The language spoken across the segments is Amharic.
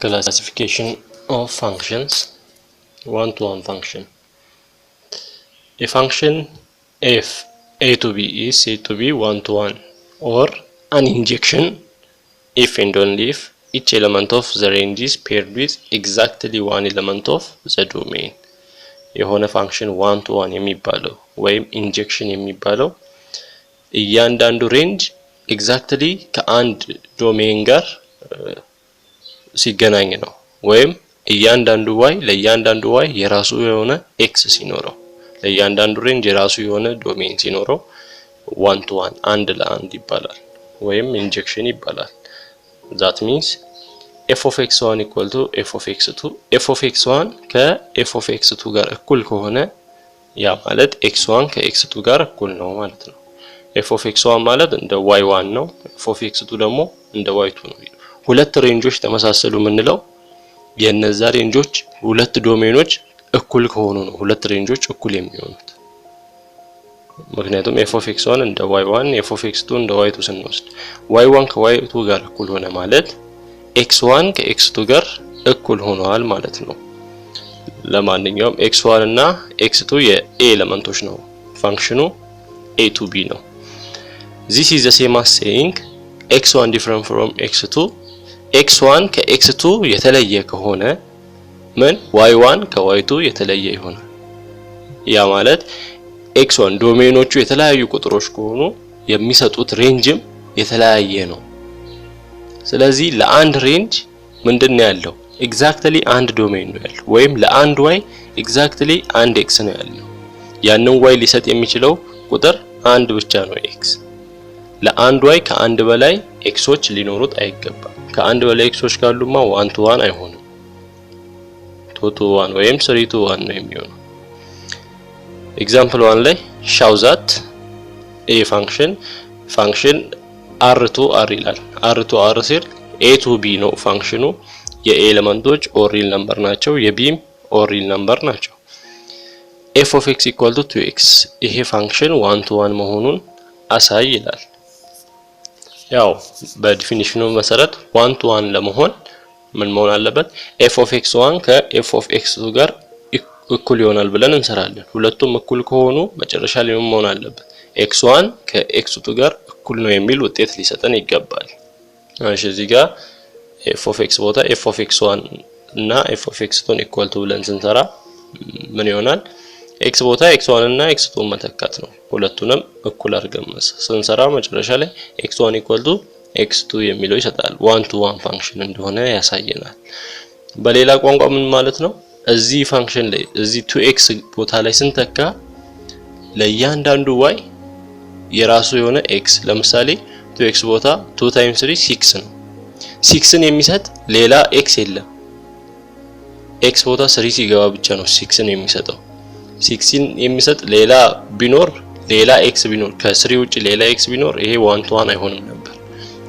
Classification of functions. One-to-one function. A function if a to b is said to be one-to-one, or an injection if and only if each element of the range is paired with exactly one element of the domain. የሆነ function one-to-one የሚባለው ወይም injection የሚባለው እያንዳንዱ range exactly ከአንድ ዶሜን ጋር ሲገናኝ ነው። ወይም እያንዳንዱ y ለእያንዳንዱ y የራሱ የሆነ x ሲኖረው ለእያንዳንዱ range የራሱ የሆነ ዶሜን ሲኖረው one to one አንድ ለአንድ ይባላል ወይም injection ይባላል። that means f of x1 equal to f of x2 f of x1 ከf of x2 ጋር እኩል ከሆነ ያ ማለት x1 ከx2 ጋር እኩል ነው ማለት ነው። f of x1 ማለት እንደ y1 ነው። f of x2 ደግሞ እንደ y2 ነው። ሁለት ሬንጆች ተመሳሰሉ የምንለው የነዛ ሬንጆች ሁለት ዶሜኖች እኩል ከሆኑ ነው ሁለት ሬንጆች እኩል የሚሆኑት። ምክንያቱም f of x1 እንደ y1 f of x2 እንደ y2 ስንወስድ y1 ከy2 ጋር እኩል ሆነ ማለት x1 ከx2 ጋር እኩል ሆነዋል ማለት ነው። ለማንኛውም x1 እና x2 የa ኤሌመንቶች ነው። ፋንክሽኑ a to b ነው። this is the same as saying x1 different from x2 x1 ከx2 የተለየ ከሆነ ምን y1 ከy2 የተለየ ይሆናል። ያ ማለት x1 ዶሜኖቹ የተለያዩ ቁጥሮች ከሆኑ የሚሰጡት ሬንጅም የተለያየ ነው። ስለዚህ ለአንድ ሬንጅ ምንድነው ያለው ኤግዛክትሊ አንድ ዶሜን ነው ያለው ወይም ለአንድ y ኤግዛክትሊ አንድ x ነው ያለው። ያንን y ሊሰጥ የሚችለው ቁጥር አንድ ብቻ ነው x። ለአንድ y ከአንድ በላይ xዎች ሊኖሩት አይገባም። ከአንድ በላይ xዎች ካሉማ 1 to 1 አይሆንም 2 to 1 ወይም 3 to 1 ነው የሚሆነው። ኤግዛምፕል 1 ላይ show that a function r to r ይላል። r to r ሲል a to b ነው ፋንክሽኑ። የa ኤሌመንቶች ኦር ሪል ነምበር ናቸው፣ የbም ኦር ሪል ነምበር ናቸው። f of x equal to 2x ይሄ ፋንክሽን 1 to 1 መሆኑን አሳይ ይላል። ያው በዲፊኒሽኑ መሰረት 1 to 1 ለመሆን ምን መሆን አለበት? f of x1 ከf of x2 ጋር እኩል ይሆናል ብለን እንሰራለን። ሁለቱም እኩል ከሆኑ መጨረሻ ላይ ምን መሆን አለበት? x1 ከx2 ጋር እኩል ነው የሚል ውጤት ሊሰጠን ይገባል። እሺ እዚህ ጋር f of x ቦታ f of x1 እና f of x2 equal to ብለን ስንሰራ ምን ይሆናል? x ቦታ x1 እና x2 መተካት ነው። ሁለቱንም እኩል አድርገን ስንሰራ መጨረሻ ላይ x1 equal to x2 የሚለው ይሰጣል። 1 to 1 ፋንክሽን እንደሆነ ያሳየናል። በሌላ ቋንቋ ምን ማለት ነው? እዚህ ፋንክሽን ላይ እዚህ 2x ቦታ ላይ ስንተካ ለእያንዳንዱ y የራሱ የሆነ x ለምሳሌ 2x ቦታ 2 times 3 6 ነው። 6ን የሚሰጥ ሌላ x የለም። x ቦታ 3 ሲገባ ብቻ ነው 6ን የሚሰጠው። 6ን የሚሰጥ ሌላ ቢኖር ሌላ x ቢኖር ከ3 ውጪ ሌላ x ቢኖር ይሄ 1 to 1 አይሆንም ነበር።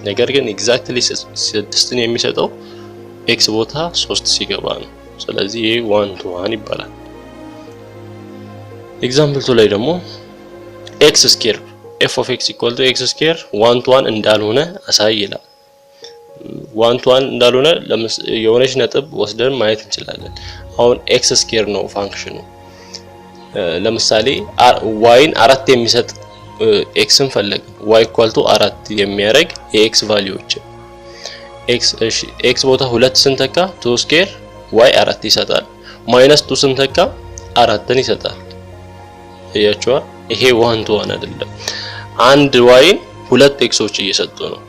ነገር ግን ኤግዛክትሊ 6ን የሚሰጠው x ቦታ 3 ሲገባ ነው። ስለዚህ ይሄ 1 to 1 ይባላል። ኤግዛምፕል 2 ላይ ደግሞ x square f of x equal to x square 1 to 1 እንዳልሆነ አሳይ ይላል። 1 to 1 እንዳልሆነ የሆነች ነጥብ ወስደን ማየት እንችላለን። አሁን x square ነው ፋንክሽኑ። ለምሳሌ y-ን 4 የሚሰጥ xን ፈለግን y equal to 4 የሚያደርግ የx ቫልዩዎች x ቦታ 2 ስንተካ 2 square y 4 ይሰጣል። -2 ስንተካ 4ን ይሰጣል። እያችኋ ይሄ 1 to 1 አይደለም። አንድ y ሁለት xዎች እየሰጡ ነው።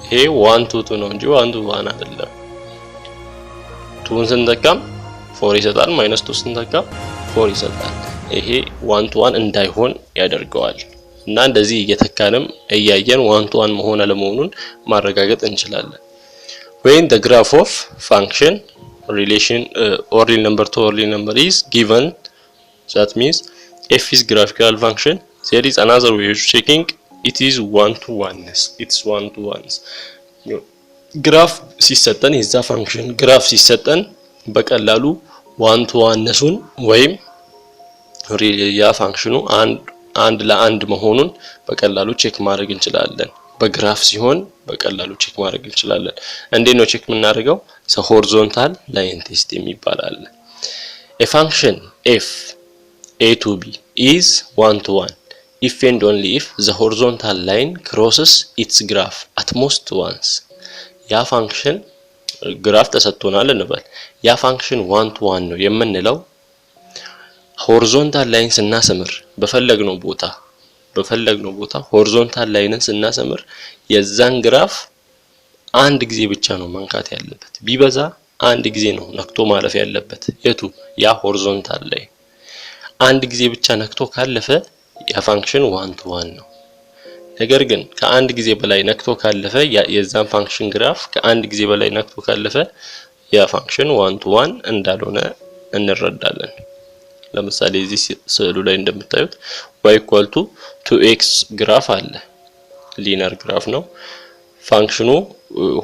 ይሄ 1 to 2 ነው እንጂ 1 to 1 አይደለም። 2ን ስንተካም 4 ይሰጣል፣ -2 ስንተካ 4 ይሰጣል። ይሄ 1 to 1 እንዳይሆን ያደርገዋል። እና እንደዚህ እየተካንም እያየን 1 to 1 መሆን አለመሆኑን ማረጋገጥ እንችላለን። when the graph of function relation or real number to real number is given, that means f is graphical function, there is another way of checking it is 1 to 1. It's 1 to 1. graph ሲሰጠን የዛ ፋንክሽን graph ሲሰጠን በቀላሉ 1 to 1 ነሱን ወይም ያ ፋንክሽኑ አንድ ለአንድ መሆኑን በቀላሉ ቼክ ማድረግ እንችላለን በግራፍ ሲሆን በቀላሉ ቼክ ማድረግ እንችላለን። እንዴት ነው ቼክ የምናደርገው? the horizontal line test የሚባል አለ። a function f a to b is 1 to 1 if and only if the horizontal line crosses its graph at most once. ያ ፋንክሽን ግራፍ ተሰጥቶናል እንበል። ያ ፋንክሽን 1 to 1 ነው የምንለው ሆሪዞንታል ላይን ስናሰምር በፈለግነው ቦታ ሆሪዞንታል ላይንን ስናሰምር የዛን ግራፍ አንድ ጊዜ ብቻ ነው መንካት ያለበት። ቢበዛ አንድ ጊዜ ነው ነክቶ ማለፍ ያለበት። የቱ ያ ሆሪዞንታል ላይ አንድ ጊዜ ብቻ ነክቶ ካለፈ ያ ፋንክሽን 1 to 1 ነው። ነገር ግን ከአንድ ጊዜ በላይ ነክቶ ካለፈ የዛን ፋንክሽን ግራፍ ከአንድ ጊዜ በላይ ነክቶ ካለፈ ያ ፋንክሽን 1 to 1 እንዳልሆነ እንረዳለን። ለምሳሌ እዚህ ስዕሉ ላይ እንደምታዩት y = 2x ግራፍ አለ። ሊነር ግራፍ ነው። ፋንክሽኑ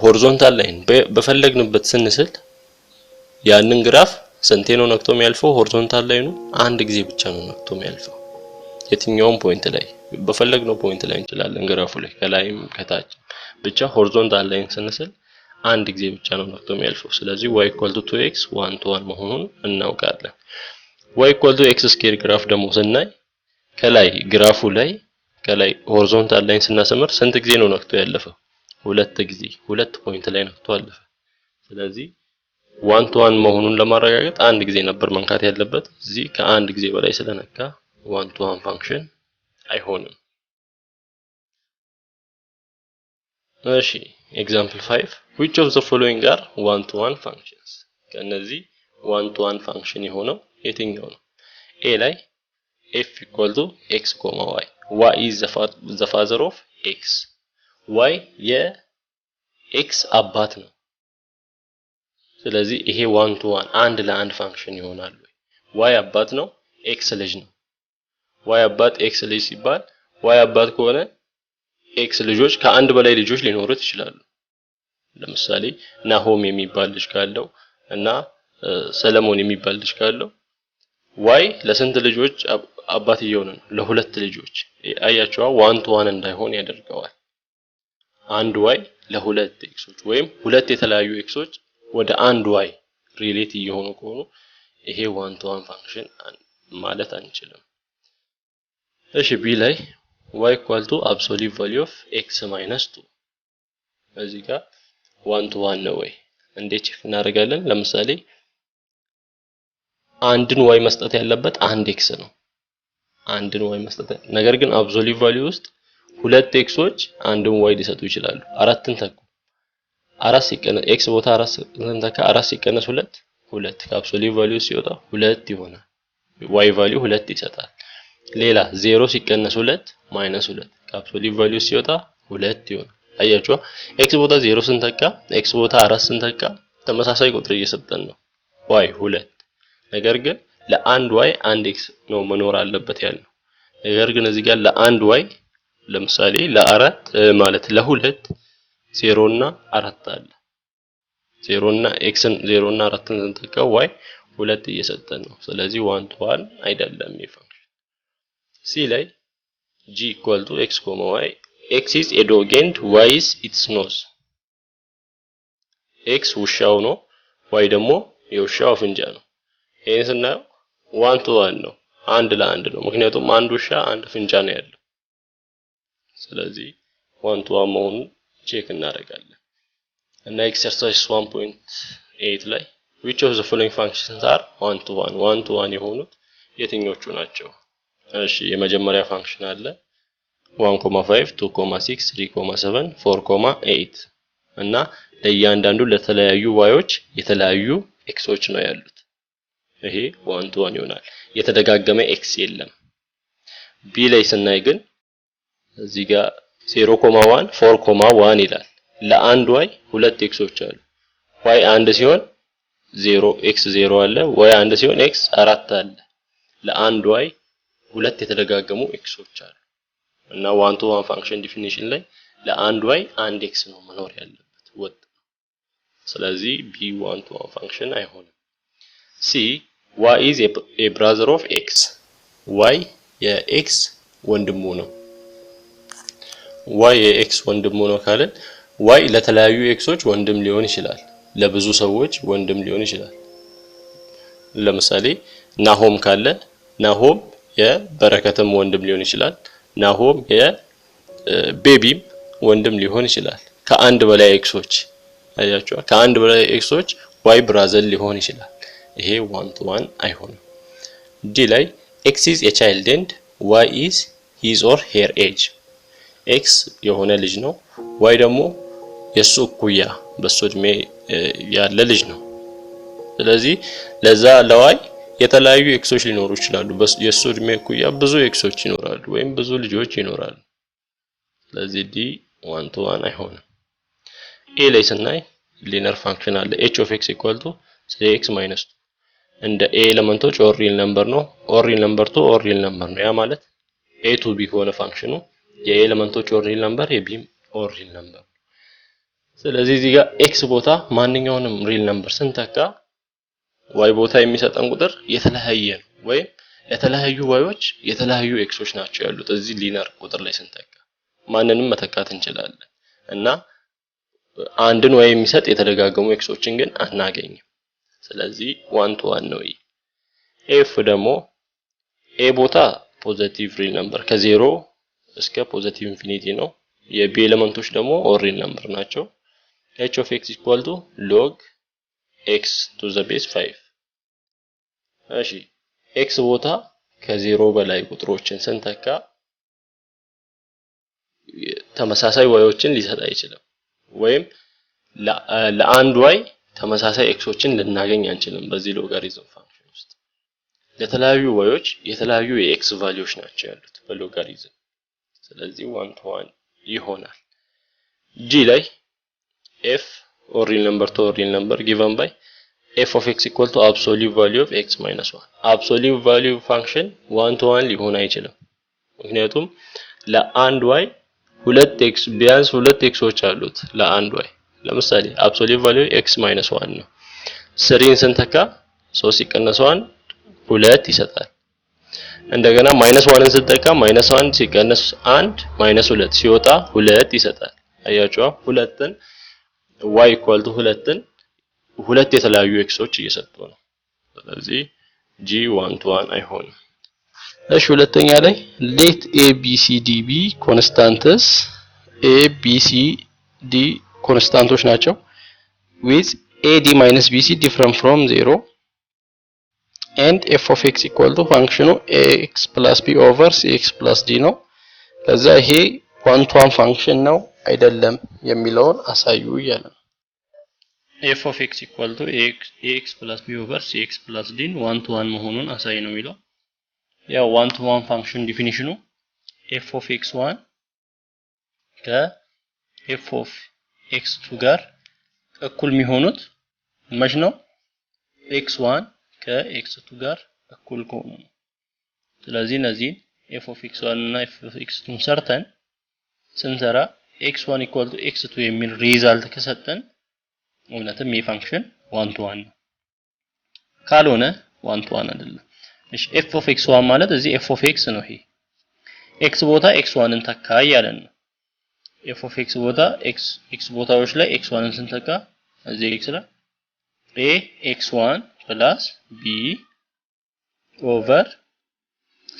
ሆሪዞንታል ላይን በፈለግንበት ስንስል ያንን ግራፍ ስንቴ ነው ነክቶ የሚያልፈው? ሆሪዞንታል ላይኑ አንድ ጊዜ ብቻ ነው ነክቶ የሚያልፈው። የትኛውም ፖይንት ላይ በፈለግነው ፖይንት ላይ እንችላለን ግራፉ ላይ ከላይም ከታች ብቻ ሆሪዞንታል ላይን ስንስል አንድ ጊዜ ብቻ ነው ነክቶ የሚያልፈው። ስለዚህ y = 2x 1 to 1 መሆኑን እናውቃለን። y = x² ግራፍ ደግሞ ስናይ ከላይ ግራፉ ላይ ከላይ ሆሪዞንታል ላይን ስናሰምር ስንት ጊዜ ነው ነክቶ ያለፈው? ሁለት ጊዜ፣ ሁለት ፖይንት ላይ ነክቶ አለፈ። ስለዚህ 1 to 1 መሆኑን ለማረጋገጥ አንድ ጊዜ ነበር መንካት ያለበት። እዚህ ከአንድ ጊዜ በላይ ስለነካ 1 to 1 ፋንክሽን አይሆንም። እሺ ኤግዛምፕል 5 which of the following are 1 to 1 functions? ከነዚህ 1 to 1 ፋንክሽን የሆነው የትኛው ነው? a ላይ f = x, y y is the father of x y የx አባት ነው። ስለዚህ ይሄ 1 to 1 አንድ ለአንድ ፋንክሽን ይሆናል ወይ? y አባት ነው፣ x ልጅ ነው። y አባት x ልጅ ሲባል y አባት ከሆነ x ልጆች ከአንድ በላይ ልጆች ሊኖሩት ይችላሉ። ለምሳሌ ናሆም የሚባል ልጅ ካለው እና ሰለሞን የሚባል ልጅ ካለው y ለስንት ልጆች አባት እየሆነ ነው? ለሁለት ልጆች። አያችዋ 1 to 1 እንዳይሆን ያደርገዋል። አንድ y ለሁለት ኤክሶች ወይም ሁለት የተለያዩ ኤክሶች ወደ አንድ y ሪሌት እየሆኑ ከሆኑ ይሄ 1 to 1 ፋንክሽን ማለት አንችልም። እሺ b ላይ y = absolute value of x - 2 እዚህ ጋር 1 to 1 ነው ወይ? እንዴት ቼክ እናደርጋለን? ለምሳሌ አንድን y መስጠት ያለበት አንድ x ነው። አንድን y መስጠት ነገር ግን absolute value ውስጥ ሁለት ኤክሶች አንድን y ሊሰጡ ይችላሉ። አራትን ተኩ አራት ሲቀነስ x ቦታ አራት ተካ አራት ሲቀነስ 2 2 ከአብሶሉት ቫልዩ ሲወጣ 2 ይሆናል። y ቫልዩ 2 ይሰጣል። ሌላ 0 ሲቀነስ 2 -2 ከአብሶሉት ቫልዩ ሲወጣ 2 ይሆናል። አያችሁ x ቦታ 0 ስንተካ x ቦታ 4 ስንተካ ተመሳሳይ ቁጥር እየሰጠን ነው y 2። ነገር ግን ለአንድ y አንድ x ነው መኖር አለበት ያለው። ነገር ግን እዚህ ጋር ለአንድ y ለምሳሌ ለአራት ማለት ለሁለት 0 እና 4 አለ። 0 እና xን 0 እና 4ን ስንተካው y 2 እየሰጠን ነው። ስለዚህ 1 to 1 አይደለም ይሄ ፋንክሽን። c ላይ g = x, y x is a dog and y is its nose. x ውሻው ነው y ደግሞ የውሻው አፍንጫ ነው። ይሄን ስናየው 1 to 1 ነው፣ አንድ ለአንድ ነው። ምክንያቱም አንድ ውሻ አንድ አፍንጫ ነው ያለው። ስለዚህ 1 to 1 መሆኑን ቼክ እናደርጋለን። እና ኤክሰርሳይዝ 1.8 ላይ which of the following functions are 1 to 1 የሆኑት የትኞቹ ናቸው? እሺ የመጀመሪያ ፋንክሽን አለ 1.5 2.6 3.7 4.8 እና ለእያንዳንዱ ለተለያዩ ዋዮች የተለያዩ ኤክሶች ነው ያሉት። ይሄ 1 to 1 ይሆናል። የተደጋገመ ኤክስ የለም። ቢ ላይ ስናይ ግን እዚህ ጋር 0.1 4.1 ይላል። ለአንድ y ሁለት ኤክሶች አሉ። y አንድ ሲሆን 0 x 0 አለ፣ y አንድ ሲሆን x 4 አለ። ለአንድ y ሁለት የተደጋገሙ ኤክሶች አሉ እና 1 to 1 ፋንክሽን ዲፊኒሽን ላይ ለአንድ y አንድ x ነው መኖር ያለበት ወጥ። ስለዚህ b 1 to 1 ፋንክሽን አይሆንም። c y is a brother of x y የx ወንድሙ ነው። y የኤክስ ወንድም ነው ካለን y ለተለያዩ ኤክሶች ወንድም ሊሆን ይችላል ለብዙ ሰዎች ወንድም ሊሆን ይችላል ለምሳሌ ናሆም ካለ ናሆም የበረከትም ወንድም ሊሆን ይችላል ናሆም የቤቢም ወንድም ሊሆን ይችላል ከአንድ በላይ ኤክሶች አያችሁ ከአንድ በላይ ኤክሶች y ብራዘር ሊሆን ይችላል ይሄ 1 to 1 አይሆንም ዲ ላይ x is a child and y is his or her age x የሆነ ልጅ ነው y ደግሞ የሱ እኩያ በሱ እድሜ ያለ ልጅ ነው ስለዚህ ለዛ ለy የተለያዩ ኤክሶች ሊኖሩ ይችላሉ የሱ እድሜ እኩያ ብዙ ኤክሶች ይኖራሉ ወይም ብዙ ልጆች ይኖራሉ ስለዚህ ዲ 1 to 1 አይሆንም a ላይ ስናይ ሊነር ፋንክሽን አለ h of x equal to 3x minus 2 እንደ a ኤሌመንቶች ኦር ሪል ነምበር ነው ኦር ሪል ነምበር ቱ ኦር ሪል ነምበር ነው ያ ማለት a to b ከሆነ ፋንክሽኑ የኤሌመንቶች ኦር ሪል ነምበር የb ኦር ሪል ነምበር ስለዚህ እዚህ ጋር x ቦታ ማንኛውንም ሪል ነምበር ስንተካ y ቦታ የሚሰጠን ቁጥር የተለያየ ነው ወይም የተለያዩ yዎች የተለያዩ xዎች ናቸው ያሉት እዚህ ሊነር ቁጥር ላይ ስንተካ ማንንም መተካት እንችላለን እና አንድን y የሚሰጥ የተደጋገሙ xዎችን ግን አናገኝም ስለዚህ 1 to 1 ነው f ደግሞ a ቦታ ፖዚቲቭ ሪል ነምበር ከ0 እስከ ፖዚቲቭ ኢንፊኒቲ ነው የb ኤሌመንቶች ደግሞ ኦር ሪል ነምበር ናቸው h of x equal to log x to the base 5 እሺ x ቦታ ከ0 በላይ ቁጥሮችን ስንተካ ተመሳሳይ yዎችን ሊሰጥ አይችልም ወይም ለአንድ y ተመሳሳይ xዎችን ልናገኝ አንችልም በዚህ ሎጋሪዝም ፋንክሽን ውስጥ ለተለያዩ yዎች የተለያዩ የx ቫልዩዎች ናቸው ያሉት በሎጋሪዝም ስለዚህ 1 to 1 ይሆናል g ላይ f or real number to real number given by f of x equal to absolute value of x minus 1 absolute value function 1 to 1 ሊሆን አይችልም ምክንያቱም ለአንድ y ሁለት x ቢያንስ ሁለት xዎች አሉት ለአንድ y ለምሳሌ absolute value x minus 1 ነው 3ን ስንተካ 3 ሲቀነስ 1 2 ይሰጣል እንደገና -1ን ስንተካ -1 ሲቀነስ 1 -2 ሲወጣ 2 ይሰጣል አያችሁ ሁለትን y equal to ሁለትን ሁለት የተለያዩ xዎች እየሰጡ ነው ስለዚህ g 1 to 1 አይሆንም እሺ ሁለተኛ ላይ let a b c d be constants a b c d ኮንስታንቶች ናቸው with ad minus bc different from 0 and f of x equal to function ax plus b over cx plus d ነው ከዛ ይሄ 1 to 1 ፋንክሽን ነው አይደለም የሚለውን አሳዩ ይላል f of x equal to ax plus b over cx plus d 1 to 1 መሆኑን አሳይ ነው የሚለው ያው 1 to 1 ፋንክሽን ዲፊኒሽኑ f of x1 ከ f of x2 ጋር እኩል የሚሆኑት መች ነው x1 ከx2 ጋር እኩል ከሆኑ ነው ስለዚህ እነዚህ f of x1 እና f of x2 ሰርተን ስንሰራ x1 equal to x2 የሚል ሪዛልት ከሰጠን እውነትም ይሄ ፋንክሽን 1 to 1 ነው ካልሆነ 1 to 1 አይደለም እሺ f of x1 ማለት እዚህ f of x ነው ይሄ x ቦታ x1ን ተካ ያለን ነው f of x ቦታ x ቦታዎች ላይ x1ን ስንተካ እዚህ x ላይ a x1 plus b over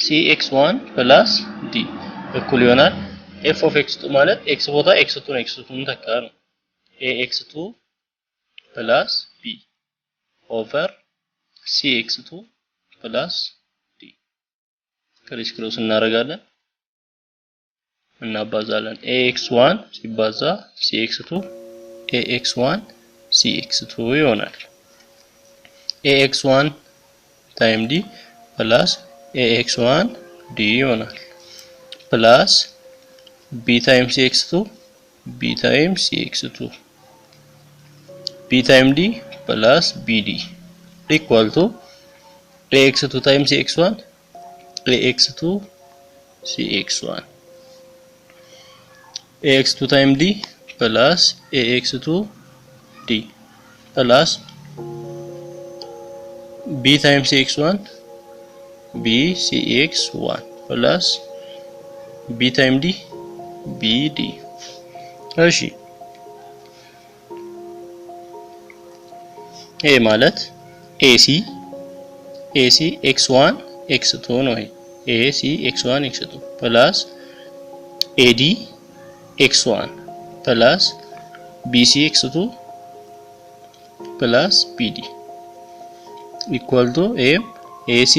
c x1 plus d እኩል ይሆናል f of x2 ማለት x ቦታ x2ን ተካ ነው a x2 plus b over c x2 plus d ከሪስ ክሮስ እናደርጋለን እናባዛለን ax1 ሲባዛ cx2 ax1 cx2 ይሆናል ax1 times d plus ax1 d ይሆናል plus b times cx2 b times cx2 b times d plus bd equal to ax2 times cx1 ax2 cx1 ax2 times d plus ax2 d plus b times cx1 b cx1 plus b times d BD እሺ ይሄ ማለት AC x1 x2 ነው AC x1 x2 plus AD x1 plus BC x2 plus BD equal to AC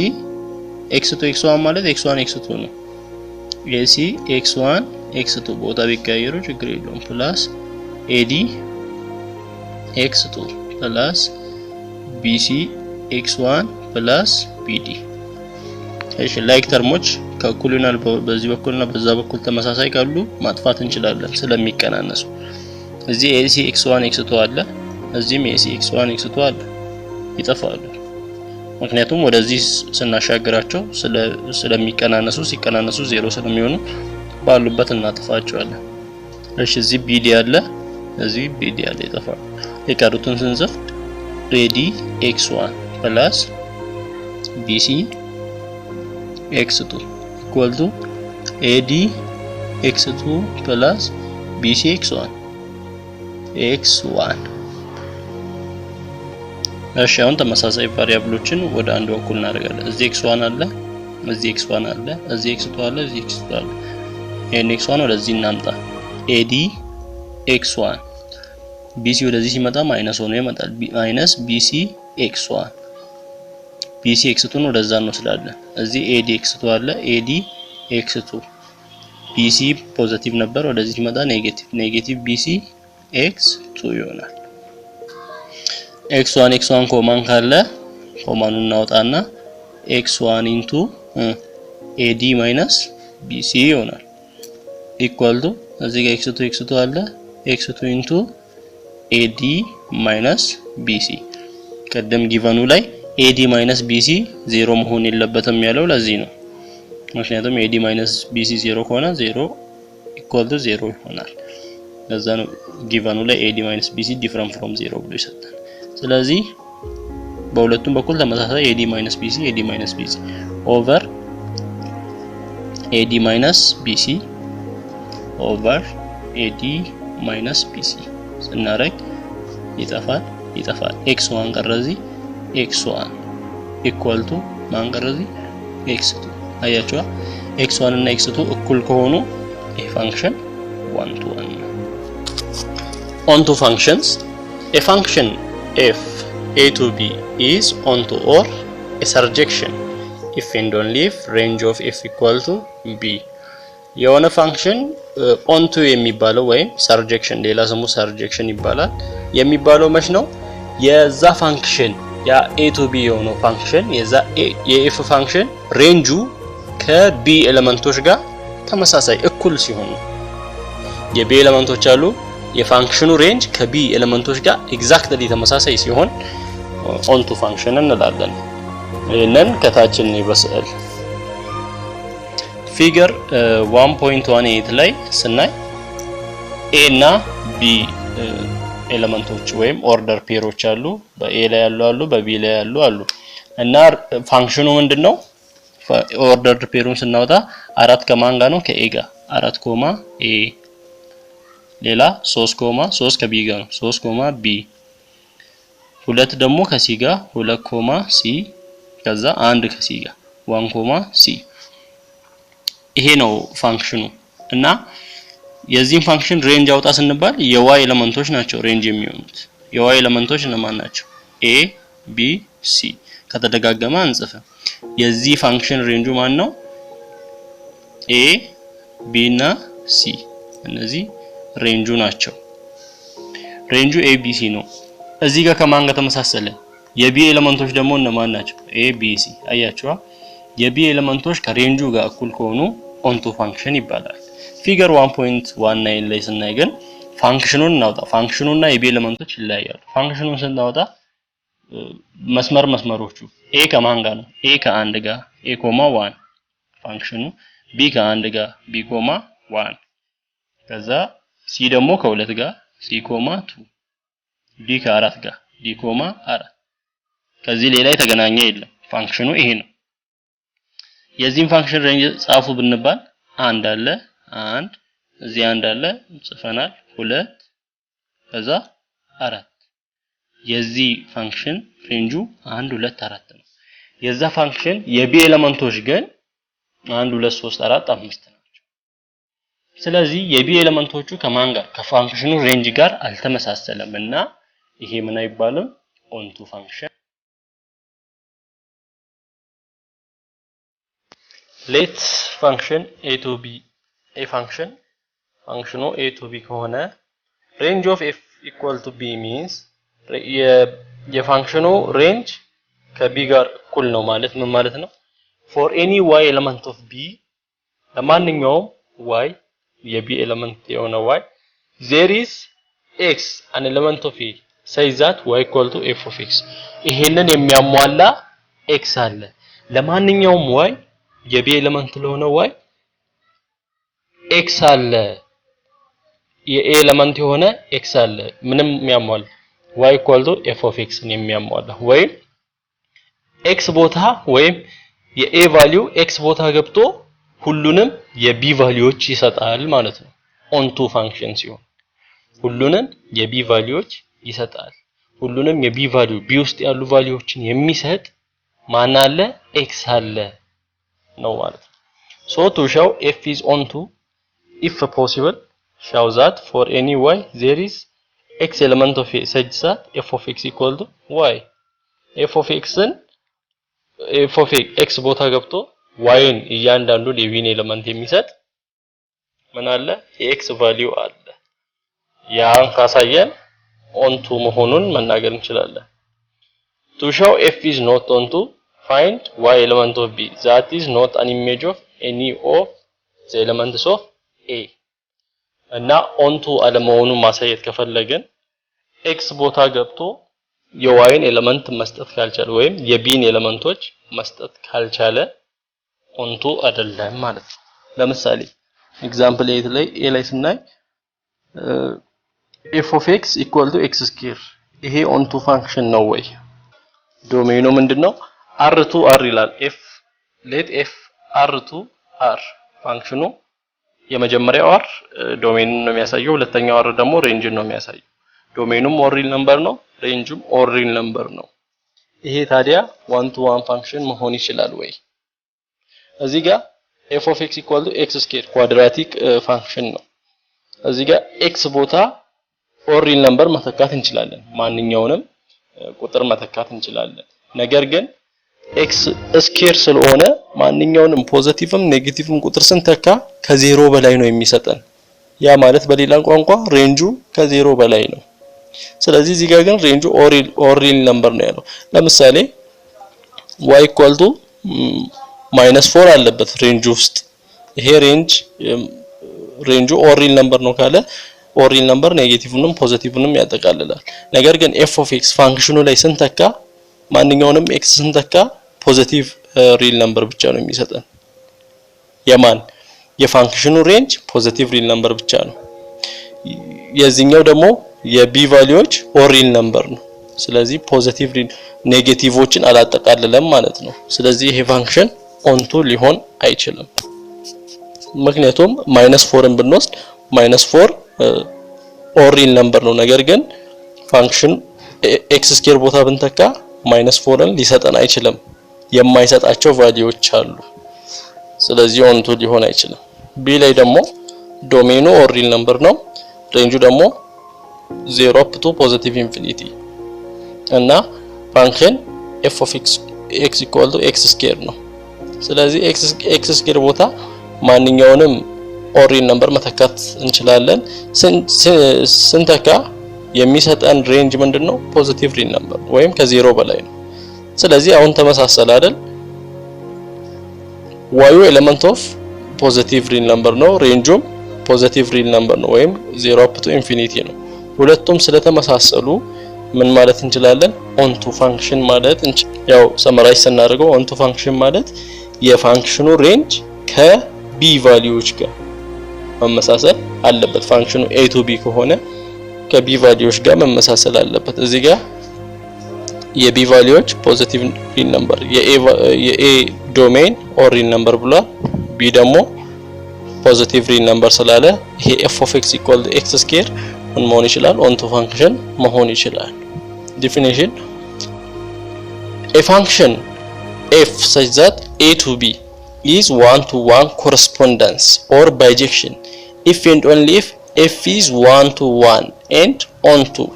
x2 x1 ማለት x1 x2 ነው AC x1 x2 ቦታ ቢቀያየሩ ችግር የለውም plus AD x2 plus BC x1 plus BD እሺ ላይክ ተርሞች ከኩልናል በዚህ በኩልና በዛ በኩል ተመሳሳይ ካሉ ማጥፋት እንችላለን ስለሚቀናነሱ እዚህ AC x1 x2 አለ እዚህም AC x1 x2 አለ ይጠፋሉ ምክንያቱም ወደዚህ ስናሻግራቸው ስለሚቀናነሱ ሲቀናነሱ 0 ስለሚሆኑ ባሉበት እናጥፋቸዋለን እሺ እዚህ BD አለ እዚህ BD አለ ይጠፋሉ የቀሩትን ስንጽፍ AD x1 plus BC x2 equal to AD x2 plus BC x1 እሺ አሁን ተመሳሳይ ቫሪያብሎችን ወደ አንድ በኩል እናደርጋለን እዚህ x1 አለ እዚህ x1 አለ እዚህ x2 አለ እዚህ x2 አለ ይሄን x1 ወደዚህ እናምጣ AD x1 BC ወደዚህ ሲመጣ ማይነስ ሆኖ ይመጣል ማይነስ BC x1 BC x2 ነው ወደዛ ነው ስላለን እዚህ AD x2 አለ AD x2 BC ፖዚቲቭ ነበር ወደዚህ ሲመጣ ኔጌቲቭ BC x2 ይሆናል x1 ኮማን ካለ ኮማኑን እናወጣና x1 into AD minus BC ይሆናል equal to እዚህ ጋር x2 አለ x2 into AD minus BC ቀደም ጊቨኑ ላይ AD minus BC 0 መሆን የለበትም ያለው ለዚህ ነው ምክንያቱም AD minus BC 0 ከሆነ 0 equal to 0 ይሆናል ለዛ ነው ጊቨኑ ላይ AD minus BC different from 0 ብሎ ይሰጣል ስለዚህ በሁለቱም በኩል ተመሳሳይ AD minus BC over AD minus BC over AD minus BC ስናረግ ይጠፋል x1 ቀረዚ x1 equal to ማን ቀረዚ x2 አያችሁ x1 እና x2 እኩል ከሆኑ ይሄ ፋንክሽን 1 to 1 onto functions a function f a to b is onto or a surjection if and only if range of f equal to b የሆነ ፋንክሽን ኦንቱ የሚባለው ወይም ሰርጀክሽን ሌላ ስሙ ሰርጀክሽን ይባላል የሚባለው መች ነው የዛ ፋንክሽን ያ a to b የሆነው ፋንክሽን የዛ የf ፋንክሽን ሬንጁ ከb ኤሌመንቶች ጋር ተመሳሳይ እኩል ሲሆን ነው የb ኤሌመንቶች አሉ የፋንክሽኑ ሬንጅ ከb ኤሌመንቶች ጋር ኤግዛክትሊ ተመሳሳይ ሲሆን ኦንቱ ፋንክሽን እንላለን ይሄንን ከታችን በስዕል ፊገር 1.18 ላይ ስናይ a እና b ኤሌመንቶች ወይም ኦርደር ፔሮች አሉ በa ላይ ያሉ በb ላይ ያሉ እና ፋንክሽኑ ምንድነው ኦርደር ፔሩን ስናወጣ 4 ከማን ጋር ነው ከa ጋር 4 ኮማ a ሌላ 3 ኮማ 3 ከb ጋር ነው 3 ኮማ b ሁለት ደግሞ ከc ጋር 2 ኮማ c ከዛ 1 ከc ጋር 1 ኮማ c ይሄ ነው ፋንክሽኑ እና የዚህን ፋንክሽን ሬንጅ አውጣ ስንባል የy ኤሌመንቶች ናቸው ሬንጅ የሚሆኑት የy ኤሌመንቶች እነማን ናቸው a b c ከተደጋገመ አንጽፈ የዚህ ፋንክሽን ሬንጁ ማን ነው a b እና c እነዚህ ሬንጁ ናቸው ሬንጁ a b c ነው እዚህ ጋር ከማን ጋር ተመሳሰለ የb ኤሌመንቶች ደግሞ እነማን ናቸው a b c አያችኋ የb ኤሌመንቶች ከሬንጁ ጋር እኩል ከሆኑ ኦንቱ ፋንክሽን ይባላል ፊገር 1.19 ላይ ስናይ ግን ፋንክሽኑን እናውጣ ፋንክሽኑና የb ኤሌመንቶች ይለያያሉ ፋንክሽኑን ስናወጣ መስመሮቹ a ከማን ጋር ነው a ከ1 ጋር a, 1 ፋንክሽኑ b ከ1 ጋር b, 1 ከዛ c ደግሞ ከ2 ጋር c, 2 d ከ4 ጋር d, 4 ከዚህ ሌላ የተገናኘ የለም ፋንክሽኑ ይሄ ነው የዚህን ፋንክሽን ሬንጅ ጻፉ ብንባል 1 አለ 1 እዚህ አንድ አለ ጽፈናል 2 ከዛ 4 የዚህ ፋንክሽን ሬንጁ 1 2 4 ነው የዛ ፋንክሽን የቢ ኤሌመንቶች ግን 1 2 3 4 5 ናቸው ስለዚህ የቢ ኤሌመንቶቹ ከማን ጋር ከፋንክሽኑ ሬንጅ ጋር አልተመሳሰለምና ይሄ ምን አይባልም ኦንቱ ፋንክሽን let function a to b a function a to b ከሆነ range of f equal to b means የፋንክሽኑ ሬንጅ ከb ጋር እኩል ነው ማለት ምን ማለት ነው for any y element of b ለማንኛውም y የb element የሆነ y there is x an element of a say that y equal to f of x ይሄንን የሚያሟላ x አለ ለማንኛውም y የb ኤሌመንት ለሆነ y x አለ የa ኤሌመንት የሆነ x አለ ምንም የሚያሟላ y equal to f of x ን የሚያሟላ ወይም x ቦታ ወይም የa ቫልዩ x ቦታ ገብቶ ሁሉንም የb ቫልዩዎች ይሰጣል ማለት ነው onto function ሲሆን ሁሉንም የb ቫልዩዎች ይሰጣል ሁሉንም የb ቫልዩ b ውስጥ ያሉ ቫልዩዎችን የሚሰጥ ማን አለ x አለ ነው ማለት ነው so to show f is onto if possible show that for any y there is x element of a such that f of x equal to y f of x ቦታ ገብቶ y ን እያንዳንዱ የቪን ኤሌመንት የሚሰጥ ምን አለ የx ቫልዩ አለ ያን ካሳየን onto መሆኑን መናገር እንችላለን to show f is not onto find y element of b that is not an image of any of the elements of a እና onto አለመሆኑን ማሳየት ከፈለግን x ቦታ ገብቶ የyን ኤሌመንት መስጠት ካልቻለ ወይም የbን ኤሌመንቶች መስጠት ካልቻለ onto አይደለም ማለት ነው ለምሳሌ ኤግዛምፕል 8 ላይ a ላይ ስናይ f of x equal to x square ይሄ onto ፋንክሽን ነው ወይ ዶሜኑ ምንድነው r to r ይላል f let f r to r ፋንክሽኑ የመጀመሪያው r ዶሜኑን ነው የሚያሳየው ሁለተኛው r ደግሞ ሬንጅን ነው የሚያሳየው ዶሜኑም ኦር ሪል ነምበር ነው ሬንጁም ኦር ሪል ነምበር ነው ይሄ ታዲያ ዋን ቱ ዋን ፋንክሽን መሆን ይችላል ወይ እዚህ ጋር f of x equal to x square ኳድራቲክ ፋንክሽን ነው እዚህ ጋር x ቦታ ኦር ሪል ነምበር መተካት እንችላለን ማንኛውንም ቁጥር መተካት እንችላለን ነገር ግን x ስኬር ስለሆነ ማንኛውንም ፖዚቲቭም ኔጌቲቭም ቁጥር ስንተካ ከዜሮ በላይ ነው የሚሰጠን ያ ማለት በሌላ ቋንቋ ሬንጁ ከዜሮ በላይ ነው ስለዚህ እዚህ ጋር ግን ሬንጁ ኦር ሪል ነምበር ነው ያለው ለምሳሌ y equal to -4 አለበት ሬንጁ ውስጥ ይሄ ሬንጁ ኦር ሪል ነምበር ነው ካለ ኦር ሪል ነምበር ኔጌቲቭንም ፖዚቲቭንም ያጠቃልላል ነገር ግን f of x ፋንክሽኑ ላይ ስንተካ ማንኛውንም x ስንተካ ፖዚቲቭ ሪል ነምበር ብቻ ነው የሚሰጠን የማን የፋንክሽኑ ሬንጅ ፖዚቲቭ ሪል ነምበር ብቻ ነው የዚህኛው ደግሞ የb ቫልዩዎች ኦር ሪል ነምበር ነው ስለዚህ ፖዚቲቭ ሪል ኔጌቲቮችን አላጠቃልለም ማለት ነው ስለዚህ ይሄ ፋንክሽን ኦንቱ ሊሆን አይችልም ምክንያቱም -4ን ብንወስድ -4 ኦር ሪል ነምበር ነው ነገር ግን ፋንክሽን x ስኩዌር ቦታ ብንተካ -4ን ሊሰጠን አይችልም የማይሰጣቸው ቫልዩዎች አሉ ስለዚህ ኦንቱ ሊሆን አይችልም b ላይ ደግሞ ዶሜኑ ኦር ሪል ነምበር ነው ሬንጁ ደግሞ 0 up to positive infinity እና ፋንክሽን f of x equal to x square ነው ስለዚህ x square ቦታ ማንኛውንም ኦር ሪል ነምበር መተካት እንችላለን ስንተካ የሚሰጠን ሬንጅ ምንድነው ፖዚቲቭ ሪል ነምበር ወይም ከዜሮ በላይ ነው ስለዚህ አሁን ተመሳሰለ አይደል y ኤሌመንት ኦፍ ፖዚቲቭ ሪል ነምበር ነው ሬንጁም ፖዚቲቭ ሪል ነምበር ነው ወይም 0 up to infinity ነው ሁለቱም ስለተመሳሰሉ ምን ማለት እንችላለን ኦንቱ ፋንክሽን ማለት ያው ሰመራይዝ ስናደርገው ኦንቱ ፋንክሽን ማለት የፋንክሽኑ ሬንጅ ከb ቫልዩዎች ጋር መመሳሰል አለበት ፋንክሽኑ a to b ከሆነ ከb ቫልዩዎች ጋር መመሳሰል አለበት እዚህ ጋር የb ቫልዩዎች ፖዚቲቭ ሪል ነምበር የa ዶሜን ኦር ሪል ነምበር ብሏል b ደግሞ ፖዚቲቭ ሪል ነምበር ስላለ ይሄ f of x equal to x square ምን መሆን ይችላል? onto function መሆን ይችላል። definition a function f such that a to b is one-to-one correspondence or bijection if and only if f is one-to-one and onto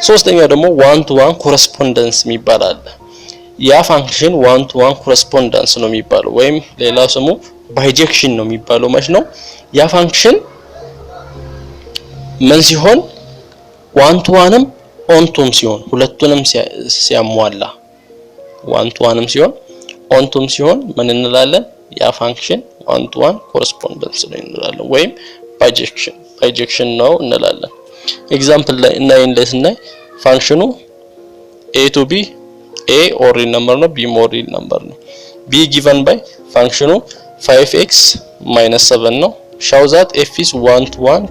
ሶስተኛው ደግሞ one-to-one correspondence የሚባል አለ። ያ ፋንክሽን one-to-one correspondence ነው የሚባለው ወይም ሌላ ስሙ bijection ነው የሚባለው ማለት ነው። ያ ፋንክሽን ምን ሲሆን one-to-oneም ontom ሲሆን ሁለቱንም ሲያሟላ one-to-oneም ሲሆን ontom ሲሆን ምን እንላለን? ያ ፋንክሽን one-to-one correspondence ነው እንላለን ወይም bijection ነው እንላለን። ኤግዛምፕል ላይ ላይ ስናይ ፋንክሽኑ a to b a or real number ነው b more real number ነው b given by ፋንክሽኑ 5x minus 7 ነው show that f is one-to-one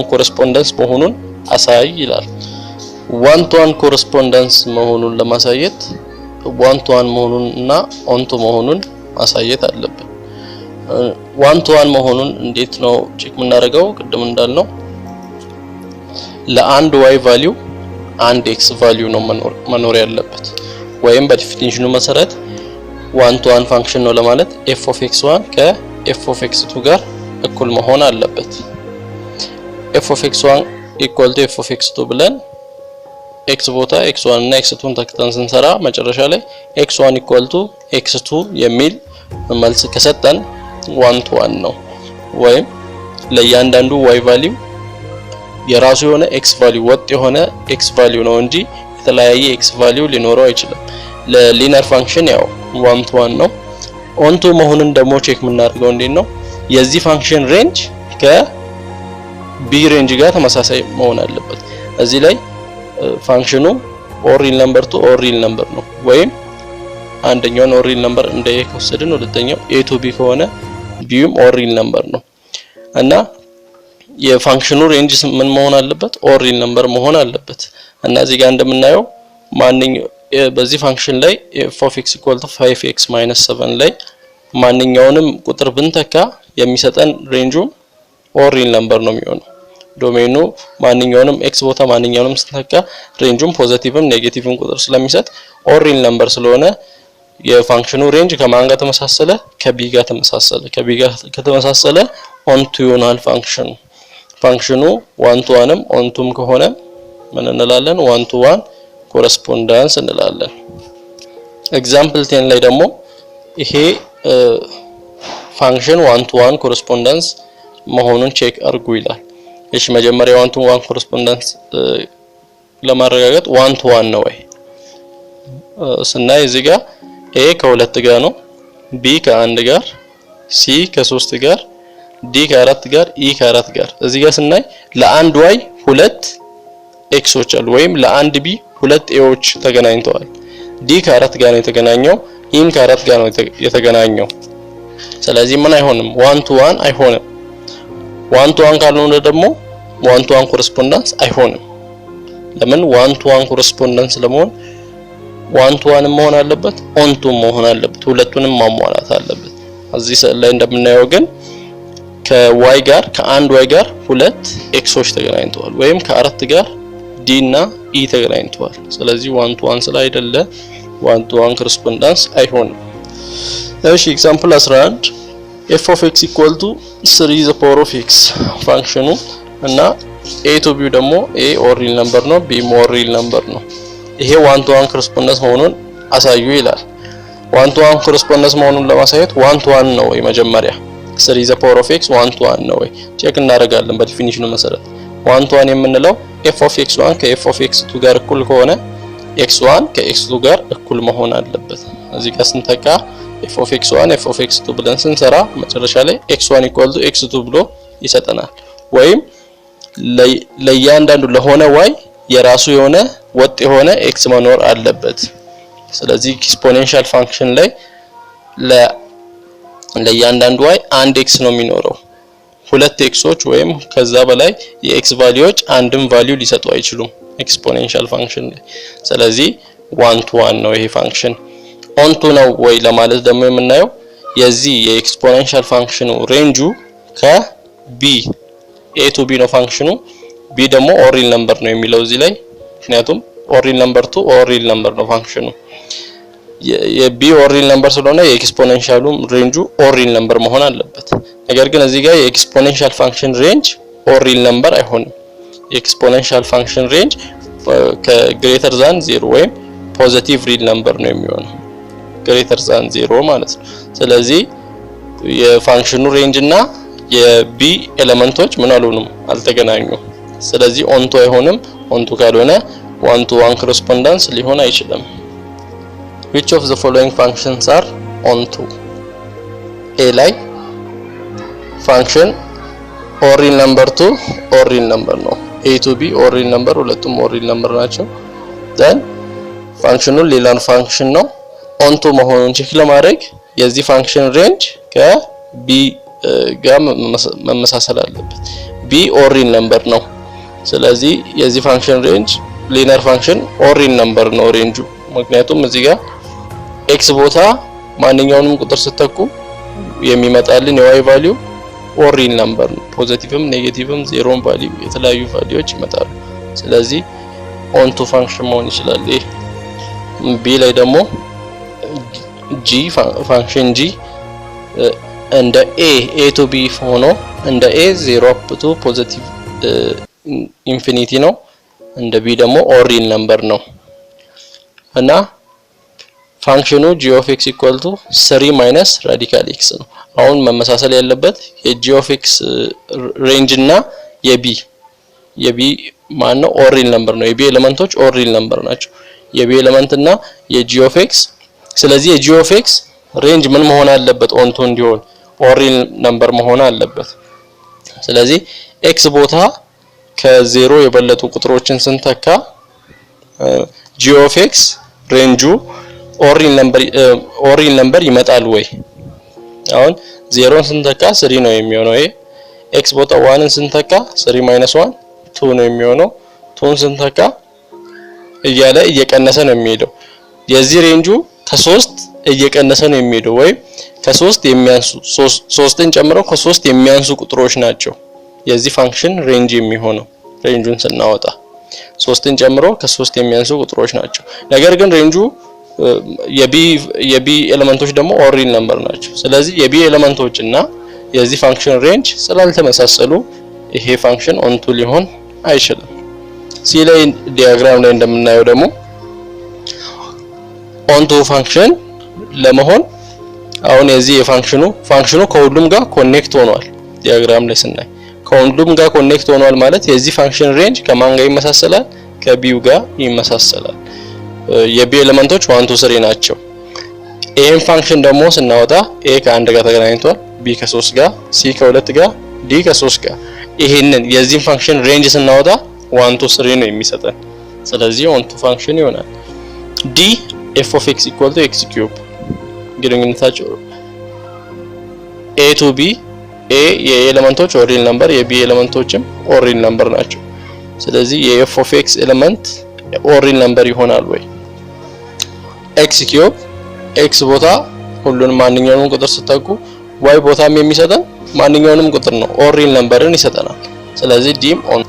correspondence መሆኑን አሳይ ይላል። one-to-one correspondence መሆኑን ለማሳየት one-to-one መሆኑን እና onto መሆኑን ማሳየት አለብን። one-to-one መሆኑን እንዴት ነው ቼክ የምናደርገው? ቅድም እንዳልነው ለአንድ y ቫልዩ አንድ x ቫልዩ ነው መኖር ያለበት ወይም በዲፊኒሽኑ መሰረት one-to-one ፋንክሽን ነው ለማለት f of x1 ከ f of x2 ጋር እኩል መሆን አለበት። f of x1 equal to f of x2 ብለን x ቦታ x1 እና x2ን ተክተን ስንሰራ መጨረሻ ላይ x1 equal to x2 የሚል መልስ ከሰጠን one-to-one ነው ወይም ለእያንዳንዱ y ቫልዩ የራሱ የሆነ x ቫልዩ ወጥ የሆነ x ቫልዩ ነው እንጂ የተለያየ x ቫልዩ ሊኖረው አይችልም። ለሊኒየር ፋንክሽን ያው one-to-one ነው። onto መሆኑን ደግሞ ቼክ የምናደርገው እንዴት ነው? የዚህ ፋንክሽን ሬንጅ ከb ሬንጅ ጋር ተመሳሳይ መሆን አለበት። እዚህ ላይ ፋንክሽኑ or real number to or real number ነው ወይም አንደኛውን or real number እንደ a ከወሰድን ሁለተኛው a to b ከሆነ bም or real number ነው እና የፋንክሽኑ ሬንጅ ምን መሆን አለበት? or real number መሆን አለበት እና እዚህ ጋር እንደምናየው ማንኛው በዚህ ፋንክሽን ላይ f of x equal to 5x minus 7 ላይ ማንኛውንም ቁጥር ብንተካ የሚሰጠን ሬንጁ or real number ነው የሚሆነው። ዶሜኑ ማንኛውንም x ቦታ ማንኛውንም ስንተካ ሬንጁም ፖዚቲቭም ኔጌቲቭም ቁጥር ስለሚሰጥ or real number ስለሆነ የፋንክሽኑ ሬንጅ ከማን ጋር ተመሳሰለ? ከb ጋር ተመሳሰለ። ከb ጋር ከተመሳሰለ onto ይሆናል ፋንክሽኑ one-to-oneም ontom ከሆነ ምን እንላለን? one-to-one correspondence እንላለን። ኤግዛምፕል 10 ላይ ደግሞ ይሄ ፋንክሽን one-to-one correspondence መሆኑን ቼክ አድርጉ ይላል። እሺ መጀመሪያ one-to-one correspondence ለማረጋገጥ one-to-one ነው ወይ ስናይ እዚህ ጋር a ከሁለት ጋር ነው b ከአንድ ጋር c ከ3 ጋር d ከ4 ጋር e ከ4 ጋር እዚህ ጋር ስናይ ለአንድ y ሁለት ኤክሶች አሉ ወይም ለአንድ b ሁለት ኤዎች ተገናኝተዋል። d ከ4 ጋር ነው የተገናኘው e ከ4 ጋር ነው የተገናኘው። ስለዚህ ምን አይሆንም? one-to-one አይሆንም። one-to-one ካልሆነ ደግሞ one-to-one correspondence አይሆንም። ለምን? one-to-one correspondence ለመሆን one-to-one መሆን አለበት onto መሆን አለበት ሁለቱንም ማሟላት አለበት። እዚህ ላይ እንደምናየው ግን ከy ጋር ከአንድ y ጋር ሁለት ኤክሶች ተገናኝተዋል ወይም ከ4 ጋር d እና e ተገናኝተዋል። ስለዚህ one-to-one ስላይደለ one-to-one correspondence አይሆንም። እሺ ኤግዛምፕል 11 f of x equal to 3 the power of x ፋንክሽኑ እና a to b ደግሞ a or real number ነው b more real number ነው። ይሄ one-to-one correspondence መሆኑን አሳዩ ይላል። one-to-one correspondence መሆኑን ለማሳየት one-to-one ነው ወይ መጀመሪያ 3 the power of x one-to-one ነው ወይ ቼክ እናደርጋለን። በዲፊኒሽኑ መሰረት one-to-one የምንለው f of x1 ከf of x2 ጋር እኩል ከሆነ x1 ከx2 ጋር እኩል መሆን አለበት። እዚህ ጋር ስንተካ f of x1 f of x2 ብለን ስንሰራ መጨረሻ ላይ x1 equal to x2 ብሎ ይሰጠናል። ወይም ለእያንዳንዱ ለሆነ y የራሱ የሆነ ወጥ የሆነ x መኖር አለበት። ስለዚህ ኤክስፖኔንሻል ፋንክሽን ላይ ለእያንዳንዱ y አንድ x ነው የሚኖረው። ሁለት ኤክሶች ወይም ከዛ በላይ የኤክስ ቫልዩዎች አንድም ቫልዩ ሊሰጡ አይችሉም ኤክስፖኔንሻል ፋንክሽን ላይ። ስለዚህ one-to-one ነው ይሄ ፋንክሽን። onto ነው ወይ ለማለት ደግሞ የምናየው የዚህ የኤክስፖኔንሻል ፋንክሽኑ ሬንጁ ከቢ ኤ ቱ ቢ ነው ፋንክሽኑ። ቢ ደግሞ ኦሪል ነምበር ነው የሚለው እዚህ ላይ ምክንያቱም ኦሪል ነምበር ቱ ኦሪል ነምበር ነው ፋንክሽኑ። የቢ ኦሪል ነምበር ስለሆነ የኤክስፖኔንሻሉ ሬንጁ ኦሪል ነምበር መሆን አለበት። ነገር ግን እዚህ ጋር የኤክስፖኔንሻል ፋንክሽን ሬንጅ ኦሪል ነምበር አይሆንም። የኤክስፖኔንሻል ፋንክሽን ሬንጅ ከግሬተር ዛን 0 ወይም ፖዚቲቭ ሪል ነምበር ነው የሚሆነው ግሬተር ዛን 0 ማለት ነው። ስለዚህ የፋንክሽኑ ሬንጅ እና የቢ ኤሌመንቶች ምን አልሆኑም አልተገናኙም። ስለዚህ ኦንቱ አይሆንም። ኦንቱ ካልሆነ ዋን ቱ ዋን ኮረስፖንዳንስ ሊሆን አይችልም። which of the following functions are onto? ኤ ላይ ፋንክሽን ኦሪል ነምበር ቱ ኦሪል ነምበር ነው። ኤ ቱ ቢ ኦሪል ነምበር ሁለቱም ኦሪል ነምበር ናቸው። then ፋንክሽኑ ሌላን ፋንክሽን ነው። ኦንቱ መሆኑን ቼክ ለማድረግ የዚህ ፋንክሽን ሬንጅ ከቢ ጋር መመሳሰል አለበት። ቢ ኦሪል ነምበር ነው። ስለዚህ የዚህ ፋንክሽን ሬንጅ ሊነር ፋንክሽን ኦሪል ነምበር ነው ሬንጁ። ምክንያቱም እዚህ ጋር ኤክስ ቦታ ማንኛውንም ቁጥር ስተኩ የሚመጣልን የዋይ ቫልዩ ኦሪል ነምበር ነው። ፖዚቲቭም ኔጌቲቭም ዜሮም ቫልዩ የተለያዩ ቫልዩዎች ይመጣሉ። ስለዚህ ኦንቱ ፋንክሽን መሆን ይችላል። ቢ ላይ ደግሞ ጂ ፋንክሽን ጂ እንደ ኤ ቱ ቢ ሆኖ እንደ ኤ 0 አፕ ቱ ፖዚቲቭ ኢንፊኒቲ ነው። እንደ ቢ ደግሞ ኦሪል ነምበር ነው እና ፋንክሽኑ g of x equal to 3 minus radical x ነው። አሁን መመሳሰል ያለበት የg of x ሬንጅ እና የቢ ማን ነው ኦሪል ነምበር ነው። የቢ ኤሌመንቶች ኦሪል ነምበር ናቸው የቢ ኤሌመንት እና የg of x። ስለዚህ የg of x ሬንጅ ምን መሆን አለበት? ኦንቱ እንዲሆን ኦሪል ነምበር መሆን አለበት። ስለዚህ x ቦታ ከዜሮ የበለጡ ቁጥሮችን ስንተካ g of x ሬንጁ ኦሪል ነምበር ይመጣል ወይ? አሁን ዜሮን ስንተካ 3 ነው የሚሆነው። x ቦታ 1ን ስንተካ 3 - 1 2 ነው የሚሆነው። 2ን ስንተካ እያለ እየቀነሰ ነው የሚሄደው። የዚህ ሬንጁ ከ3 እየቀነሰ ነው የሚሄደው ወይም ከ3 የሚያንሱ 3ን ጨምረው ከ3 የሚያንሱ ቁጥሮች ናቸው የዚህ ፋንክሽን ሬንጅ የሚሆነው። ሬንጁን ስናወጣ 3ን ጨምሮ ከ3 የሚያንሱ ቁጥሮች ናቸው። ነገር ግን ሬንጁ የቢ ኤሌመንቶች ደግሞ ኦሪል ነምበር ናቸው። ስለዚህ የቢ ኤሌመንቶች እና የዚህ ፋንክሽን ሬንጅ ስላልተመሳሰሉ ይሄ ፋንክሽን ኦንቱ ሊሆን አይችልም። ሲ ላይ ዲያግራም ላይ እንደምናየው ደግሞ ኦንቱ ፋንክሽን ለመሆን አሁን የዚህ ፋንክሽኑ ከሁሉም ጋር ኮኔክት ሆኗል። ዲያግራም ላይ ስናይ ከሁሉም ጋር ኮኔክት ሆኗል ማለት የዚህ ፋንክሽን ሬንጅ ከማን ጋር ይመሳሰላል? ከቢው ጋር ይመሳሰላል። የቢ ኤሌመንቶች 1 2 3 ናቸው። ኤን ፋንክሽን ደግሞ ስናወጣ ኤ ከ1 ጋር ተገናኝቷል፣ ቢ ከ3 ጋር፣ ሲ ከ2 ጋር፣ ዲ ከ3 ጋር። ይሄንን የዚህን ፋንክሽን ሬንጅ ስናወጣ 1 2 3 ነው የሚሰጠን። ስለዚህ ኦንቱ ፋንክሽን ይሆናል። ዲ f of x equal to x cube ግንኙነታቸው a to b a የኤሌመንቶች ኦሪል ነምበር የቢ ኤሌመንቶችም ኦሪል ነምበር ናቸው። ስለዚህ የf of x ኤሌመንት ኦሪል ነምበር ይሆናል ወይ? x cube x ቦታ ሁሉንም ማንኛውንም ቁጥር ስተኩ y ቦታም የሚሰጠን ማንኛውንም ቁጥር ነው ኦሪል ነምበርን ይሰጠናል። ስለዚህ ዲም ኦን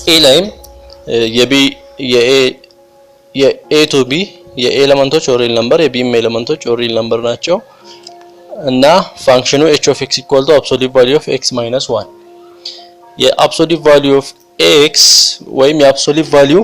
a ላይም የa to b የኤሌመንቶች ኦሪል ነምበር የቢም ኤሌመንቶች ኦሪል ነምበር ናቸው እና ፋንክሽኑ h of x equal to absolute value of x minus 1 የአብሶሉት ቫልዩ ኦፍ x ወይም የአብሶሉት ቫልዩ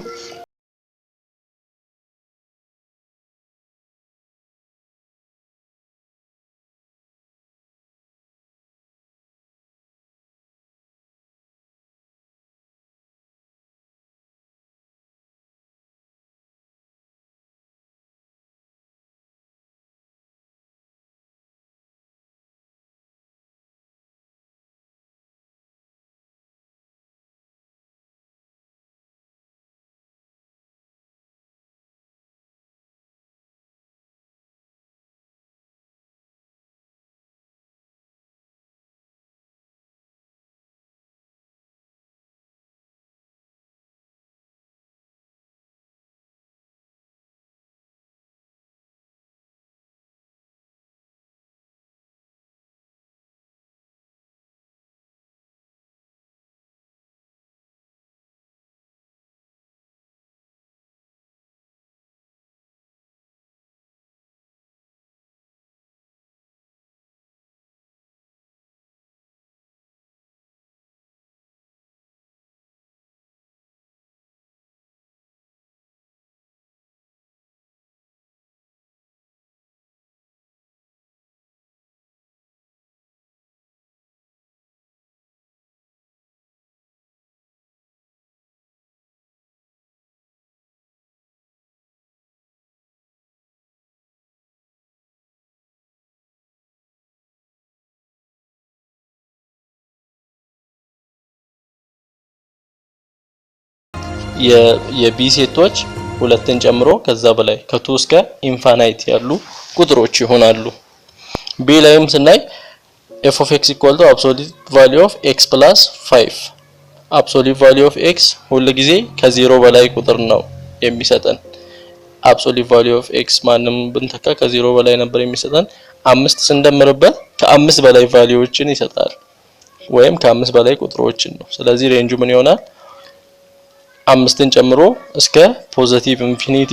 የቢ ሴቶች ሁለትን ጨምሮ ከዛ በላይ ከ2 እስከ ኢንፋናይት ያሉ ቁጥሮች ይሆናሉ። ቢ ላይም ስናይ f of x equal to absolute value of x plus 5 absolute value of x ሁሉ ጊዜ ከ0 በላይ ቁጥር ነው የሚሰጠን። absolute value of x ማንም ብንተካ ከ0 በላይ ነበር የሚሰጠን 5 ስንደምርበት ከ5 በላይ ቫልዩዎችን ይሰጣል ወይም ከ5 በላይ ቁጥሮችን ነው። ስለዚህ ሬንጁ ምን ይሆናል? 5ን ጨምሮ እስከ ፖዚቲቭ ኢንፊኒቲ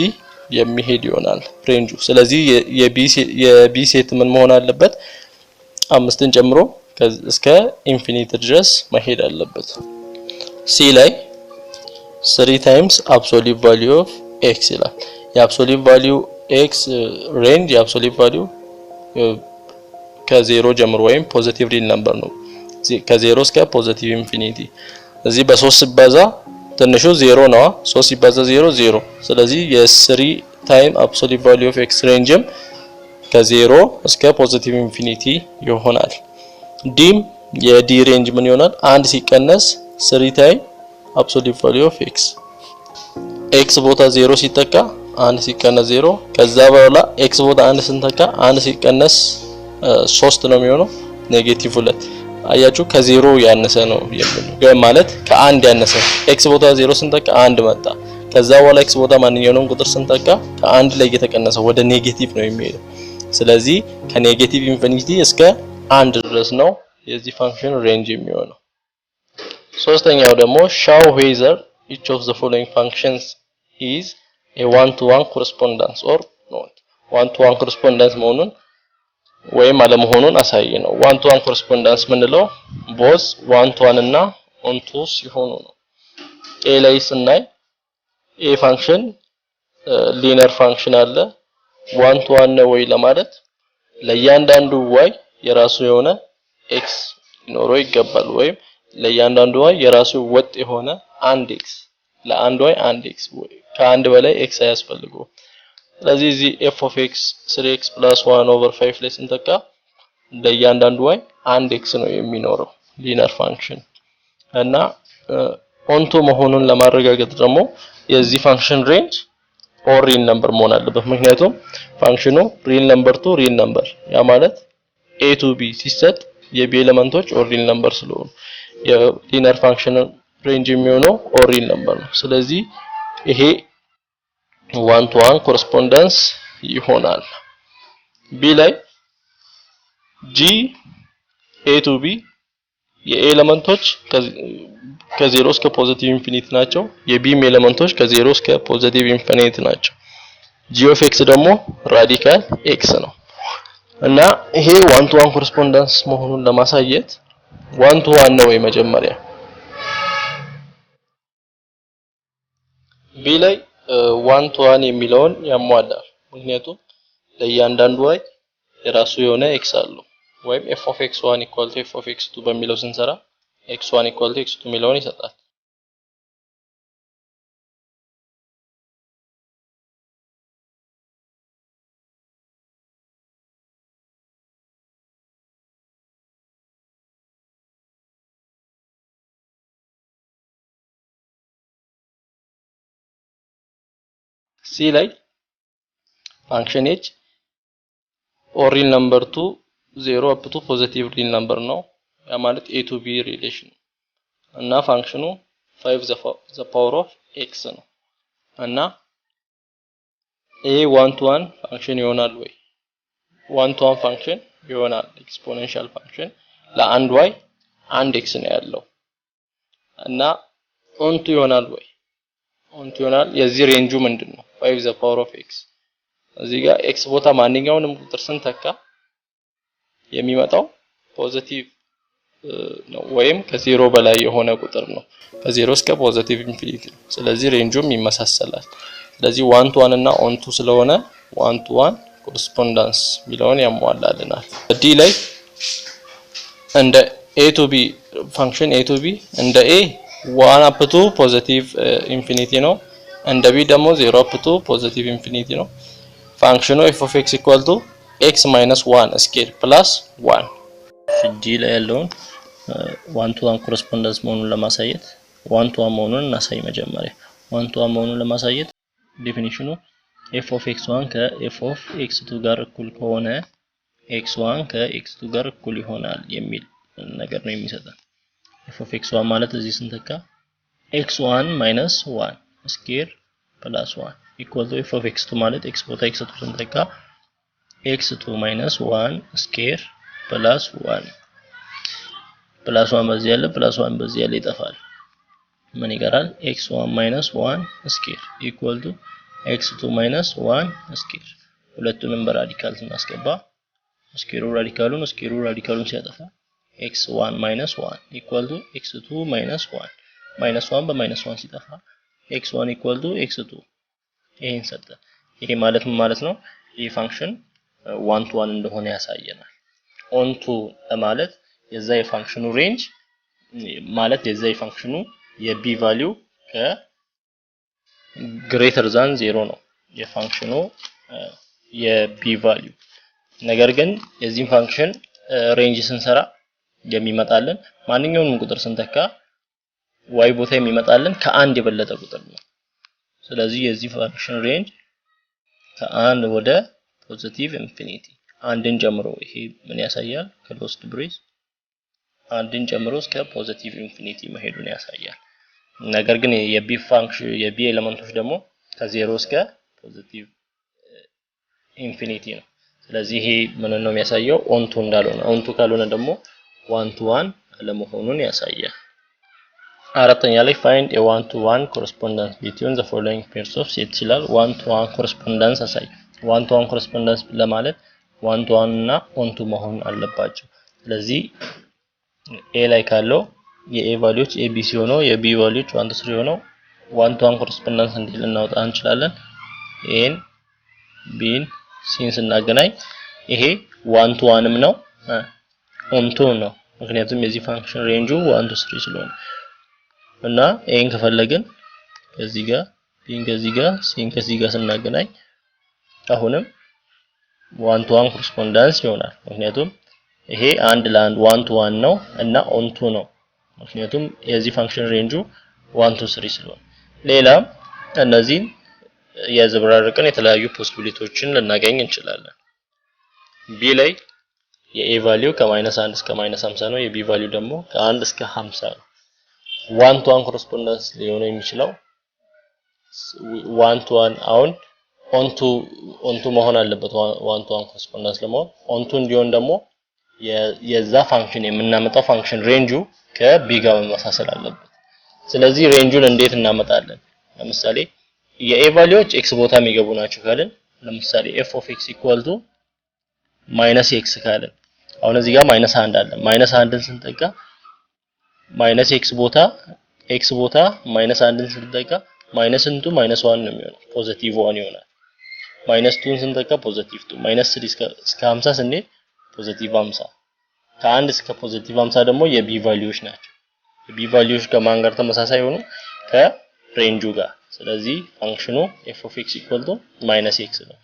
የሚሄድ ይሆናል ሬንጁ። ስለዚህ የቢ ሴት ምን መሆን አለበት? 5ን ጨምሮ እስከ ኢንፊኒቲ ድረስ መሄድ አለበት። ሲ ላይ 3 times absolute value of x ይላል። የአብሶሉት ቫልዩ x ሬንጅ የአብሶሉት ቫልዩ ከ0 ጀምሮ ወይም ፖዚቲቭ ሪል ነምበር ነው ከ0 እስከ ፖዚቲቭ ኢንፊኒቲ። እዚህ በ3 ሲባዛ ትንሹ 0 ነው 3 ሲባዛ 0 0 ስለዚህ የ3 ታይም አብሶሉት ቫልዩ ኦፍ x ሬንጅም ከ0 እስከ ፖዚቲቭ ኢንፊኒቲ ይሆናል። ዲም የዲ ሬንጅ ምን ይሆናል? 1 ሲቀነስ 3 ታይም አብሶሉት ቫልዩ ኦፍ x x ቦታ 0 ሲተካ 1 ሲቀነስ 0 ከዛ በኋላ x ቦታ 1 ስንተካ 1 ሲቀነስ 3 ነው የሚሆነው ኔጌቲቭ 2 አያችሁ ከ0 ያነሰ ነው የሚለው ማለት ከ1 ያነሰ x ቦታ 0 ስንተካ 1 መጣ ከዛ በኋላ x ቦታ ማንኛውንም ቁጥር ስንተካ ከ1 ላይ የተቀነሰ ወደ ኔጌቲቭ ነው የሚሄደው። ስለዚህ ከኔጌቲቭ ኢንፊኒቲ እስከ 1 ድረስ ነው የዚህ ፋንክሽን ሬንጅ የሚሆነው። ሶስተኛው ደግሞ show whether each of the following functions is a one-to-one correspondence or not one-to-one correspondence መሆኑን ወይም አለመሆኑን አሳይ ነው። one-to-one correspondence ምንለው both one-to-one እና on-to ሲሆኑ ነው። a ላይ ስናይ a ፋንክሽን ሊኒየር ፋንክሽን አለ one-to-one ነው ወይ ለማለት ለእያንዳንዱ y የራሱ የሆነ x ሊኖረው ይገባል ወይም ለእያንዳንዱ y የራሱ ወጥ የሆነ አንድ x ለአንድ y አንድ x ከአንድ በላይ x አያስፈልገው። ስለዚህ እዚህ f of x 3x plus 1 over 5 ላይ ስንተካ ለእያንዳንዱ y አንድ x ነው የሚኖረው ሊኒየር ፋንክሽን እና ኦንቶ መሆኑን ለማረጋገጥ ደግሞ የዚህ ፋንክሽን ሬንጅ ኦር ሪል ነምበር መሆን አለበት። ምክንያቱም ፋንክሽኑ ሪል ነምበር ቱ ሪል ነምበር ያ ማለት a to b ሲሰጥ የb ኤሌመንቶች ኦር ሪል ነምበር ስለሆኑ የሊኒየር ፋንክሽን ሬንጅ የሚሆነው ኦር ሪል ነምበር ነው። ስለዚህ ይሄ one to one correspondence ይሆናል። b ላይ g a to b የኤሌመንቶች ከ0 እስከ ፖዚቲቭ ኢንፊኒቲ ናቸው። የቢም ኤሌመንቶች ከ0 እስከ ፖዚቲቭ ኢንፊኒቲ ናቸው። g of x ደግሞ ራዲካል x ነው እና ይሄ one to one correspondence መሆኑን ለማሳየት one to one ነው መጀመሪያ b ላይ one to one የሚለውን ያሟላል። ምክንያቱም ለእያንዳንዱ y የራሱ የሆነ x አለው ወይም f of x1 equal to f of x2 በሚለው ስንሰራ x1 equal to x2 የሚለውን ይሰጣል። c ላይ function h or real number to 0 up to positive real number ነው ያ ማለት a to b relation እና ፋንክሽኑ 5 the power of x ነው እና a one to one ፋንክሽን ይሆናል ወይ one to one ፋንክሽን ይሆናል ኤክስፖኔንሻል ፋንክሽን ለአንድ y አንድ x ነው ያለው እና ኦንቱ ይሆናል ወይ ኦንቱ ይሆናል። የዚህ ሬንጁ ምንድነው 5 the power of x እዚህ ጋር x ቦታ ማንኛውንም ቁጥር ስንተካ የሚመጣው ፖዚቲቭ ነው ወይም ከ0 በላይ የሆነ ቁጥር ነው ከ0 እስከ ፖዚቲቭ ኢንፊኒቲ ነው። ስለዚህ ሬንጁም ይመሳሰላል። ስለዚህ one to one እና on to ስለሆነ one to one correspondence ሚለውን ያሟላልናል። ዲ ላይ እንደ a to b ፋንክሽን a to b እንደ a 1 up to positive infinity ነው እንደ b ደግሞ 0 up to positive infinity ነው። ፋንክሽኑ f of x equal to x minus 1 ስኬር plus 1 ዲ ላይ ያለውን one to one correspondence መሆኑን ለማሳየት one to one መሆኑን እናሳይ። መጀመሪያ 1 to 1 መሆኑን ለማሳየት ዴፊኒሽኑ f of x1 ከf of x2 ጋር እኩል ከሆነ x1 ከx2 ጋር እኩል ይሆናል የሚል ነገር ነው የሚሰጠን። f of x1 ማለት እዚህ ስንተካ x1 minus 1 ስኩዌር ፕላስ 1 equal to f of x2 ማለት x ቦታ x2 ስንተካ x2 minus 1 ስኩዌር ፕላስ 1 ፕላስ 1 በዚህ ያለ ፕላስ 1 በዚህ ያለ ይጠፋል። ምን ይቀራል? x1 minus 1 ስኩዌር equal to x2 minus 1 ስኩዌር። ሁለቱንም በራዲካል ስናስገባ ስኩዌሩ ራዲካሉን ሲያጠፋ x1 minus 1 equal to x2 minus 1 minus 1 በminus 1 ሲጠፋ x1 equal to x2 ይሄን ሰጠ። ይሄ ማለት ምን ማለት ነው? ይሄ ፋንክሽን 1 to 1 እንደሆነ ያሳየናል። on to ማለት የዛ የፋንክሽኑ ሬንጅ ማለት የዛ የፋንክሽኑ የb ቫልዩ ከግሬተር ዛን 0 ነው የፋንክሽኑ የb ቫልዩ። ነገር ግን የዚህ ፋንክሽን ሬንጅ ስንሰራ የሚመጣልን ማንኛውንም ቁጥር ስንተካ y ቦታ የሚመጣልን ከአንድ የበለጠ ቁጥር ነው። ስለዚህ የዚህ ፋንክሽን ሬንጅ ከአንድ ወደ ፖዚቲቭ ኢንፊኒቲ አንድን ጨምሮ ይሄ ምን ያሳያል? ክሎዝድ ብሬስ አንድን ጨምሮ እስከ ፖዚቲቭ ኢንፊኒቲ መሄዱን ያሳያል። ነገር ግን የb ፋንክሽን የb ኤሌመንቶች ደግሞ ከ0 እስከ ፖዚቲቭ ኢንፊኒቲ ነው። ስለዚህ ይሄ ምን ነው የሚያሳየው? ኦንቱ እንዳልሆነ ኦንቱ ካልሆነ ደግሞ 1 to 1 አለመሆኑን ያሳያል። አራተኛ ላይ find a 1 to 1 correspondence between the following pairs of sets ይላል። 1 to 1 correspondence አሳይ። 1 to 1 correspondence ለማለት 1 to 1 እና ኦንቱ መሆን አለባቸው። ስለዚህ a ላይ ካለው የa ቫልዩዎች abc ሆነው የb ቫልዩዎች 1 to 3 ሆነው 1 to 1 correspondence እንዲል እናውጣ እንችላለን። ኤን ቢን ሲን ስናገናኝ ይሄ 1 to 1ም ነው ኦንቱ ነው። ምክንያቱም የዚህ ፋንክሽን ሬንጁ 1 to 3 ስለሆነ እና ኤን ከፈለግን ከዚህ ጋር ቢን ከዚህ ጋር ሲን ከዚህ ጋር ስናገናኝ አሁንም 1 to 1 ኮረስፖንዳንስ ይሆናል። ምክንያቱም ይሄ አንድ ለአንድ 1 to 1 ነው እና ኦንቱ ነው። ምክንያቱም የዚህ ፋንክሽን ሬንጁ 1 to 3 ስለሆነ ሌላም እነዚህን ያዘብራርቀን የተለያዩ ፖሲቢሊቲዎችን ልናገኝ እንችላለን። ቢ ላይ የa ቫልዩ ከ-1 እስከ -50 ነው። የb ቫልዩ ደግሞ ከ1 እስከ 50 ነው። 1 to 1 ኮረስፖንዳንስ ሊሆን የሚችለው 1 to 1 አሁን ኦንቱ መሆን አለበት። 1 to 1 ኮረስፖንዳንስ ለመሆን ኦንቱ እንዲሆን ደግሞ የዛ ፋንክሽን የምናመጣው ፋንክሽን ሬንጁ ከb ጋር መመሳሰል አለበት። ስለዚህ ሬንጁን እንዴት እናመጣለን? ለምሳሌ የa ቫልዩዎች x ቦታ የሚገቡ ናቸው ካልን ለምሳሌ f of x equal to -x ካልን አሁን እዚህ ጋር -1 አለ። -1ን ስንጠጋ -x ቦታ -1ን ስንጠጋ -1 -1 ነው የሚሆነው ፖዚቲቭ 1 ይሆናል። -2ን ስንጠጋ ፖዚቲቭ 2 -3 እስከ 50 ስንሄድ ፖዚቲቭ 50 ከ1 እስከ ፖዚቲቭ 50 ደግሞ የb ቫልዩዎች ናቸው። የb ቫልዩዎች ከማን ጋር ተመሳሳይ ሆኑ? ከሬንጁ ጋር። ስለዚህ ፋንክሽኑ f of x equal to -x ነው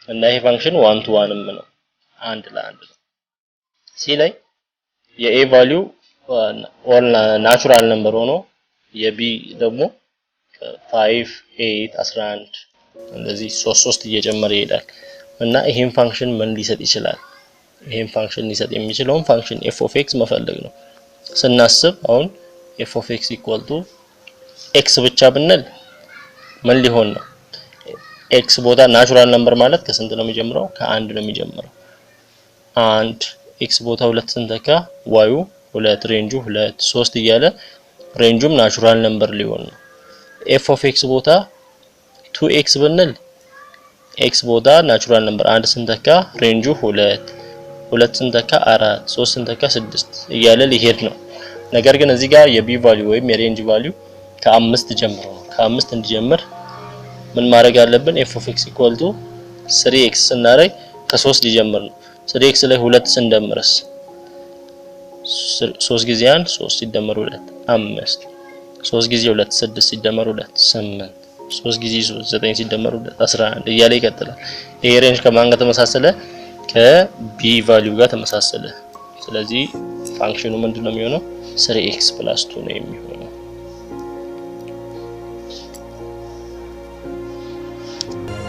እና ይሄ ፋንክሽን 1 to 1ም ነው አንድ ለአንድ ነው። ሲ ላይ የa ቫልዩ ኦል ናቹራል ነምበር ሆኖ የb ደግሞ 5 8 11 እንደዚህ 3 እየጨመረ ይሄዳል እና ይሄን ፋንክሽን ምን ሊሰጥ ይችላል? ይሄን ፋንክሽን ሊሰጥ የሚችለውን ፋንክሽን f of x መፈለግ ነው። ስናስብ አሁን f of x equal to x ብቻ ብንል ምን ሊሆን ነው? x ቦታ ናቹራል ነምበር ማለት ከስንት ነው የሚጀምረው? ከ1 ነው የሚጀምረው። 1 x ቦታ 2 ስንተካ y 2 ሬንጁ 2 3 እያለ ሬንጁም ናቹራል ነምበር ሊሆን ነው። f of x ቦታ 2x ብንል x ቦታ ናቹራል ነምበር 1 ስንተካ ሬንጁ 2 ስንተካ 4 3 ስንተካ 6 እያለ ሊሄድ ነው። ነገር ግን እዚህ ጋር የb ቫልዩ ወይም የሬንጅ ቫልዩ ከ5 ጀምሮ ነው። ከ5 እንዲጀምር ምን ማድረግ አለብን? f of x equal to 3x ስናደርግ ከ3 ሊጀምር ነው። 3x ላይ 2 ስንደምርስ 3 ጊዜ 1 3 ሲደመር 2 5 3 ጊዜ 2 6 ሲደመር 2 8 3 ጊዜ 3 9 ሲደመር 2 11 እያለ ይቀጥላል። ይሄ ሬንጅ ከማን ጋር ተመሳሰለ? ከb ቫልዩ ጋር ተመሳሰለ። ስለዚህ ፋንክሽኑ ምንድነው የሚሆነው? 3x + 2 ነው የሚሆነው።